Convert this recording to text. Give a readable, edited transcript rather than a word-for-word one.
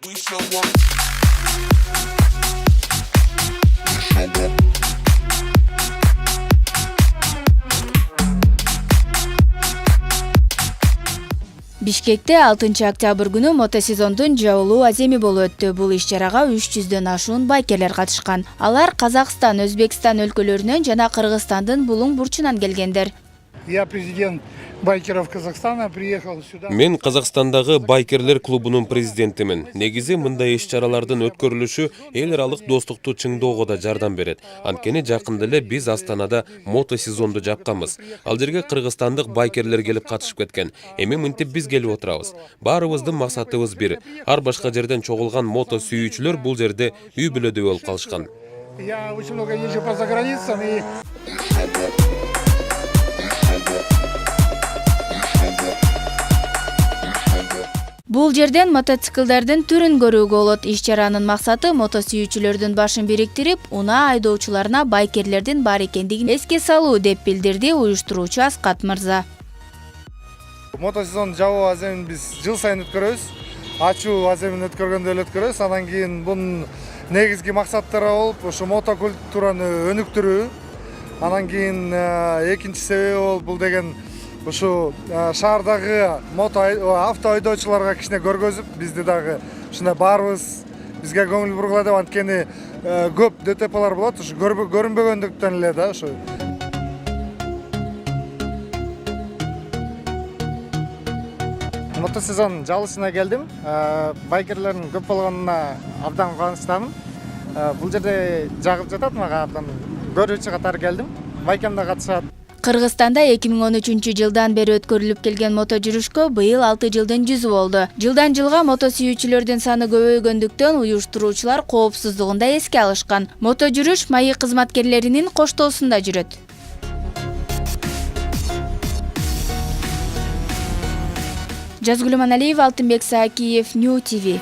Бишкекте 6-октябрь күнү мотосезондун жабылуу аземи болуп өттү. Бул иш-чарага 300дөн ашуун байкерлер катышкан. Алар Казакстан, Өзбекстан өлкөлөрүнөн жана Кыргызстандын булуң бурчунан келгендер. Я президент байкеров Казахстана, приехал сюда. Мен Казакстандагы байкерлер клубунун президентимин. Негизи мындай иш-чаралардын өткөрүлүшү эл аралык достукту чыңдоого да жардам берет. Анткени жакында эле биз Астанада мото сезонду жапканбыз. Ал жерге кыргызстандык байкерлер келип катышып кеткен. Эми мынтип биз келип отурабыз. Баарыбыздын максатыбыз бир. Ар башка жерден чогулган мото сүйүүчүлөр бул жерде үй бүлөдөй болуп калышкан. Я очень много езжу по заграницам и... Бул жерден мотоциклдердин түрүн көрүүгө болот. Иш-чаранын максаты мото сүйүүчүлөрдүн башын бириктирип, унаа айдоочуларына байкерлердин бар экендигин эске салуу деп билдирди уюштуруучу Аскат мырза. Мото сезон жабуу аземин биз жыл сайын өткөрөбүз. Ачуу аземин өткөргөндө эле өткөрөбүз. Анан кийин бунун негизги максаттары болуп, ошо мотокультураны өнүктүрүү. Анан кийин экинчи себеби болуп, бул деген ушу шаардагы авто айдоочуларга кичине көргөзүп, бизди дагы ушундай баарыбыз бизге көңүл бургула деп, анткени көп ДТП'лар болот, ушу көрүнбөгөндүктөн эле да ушу. Мотосезон жабылышына келдим. Байкерлердин көп болгонуна абдан кубанычтамын. Бул жерде жагып жатат мага абдан. Көрүүчү катары келдим. Байкем да катышат. Кыргызстанда 2013-жылдан бери өткөрүлүп келген мото жүрүшкө быйыл 6 жылдын 100 болду. Жылдан жылга мото сүйүүчүлөрдүн саны көбөйгөндүктөн уюштуруучулар коопсуздугун да эске алышкан. Мото жүрүш МАИ кызматкерлеринин коштоосунда жүрөт. Жазгүл Маналиева, Алтынбек Саакиев, Нью ТВ.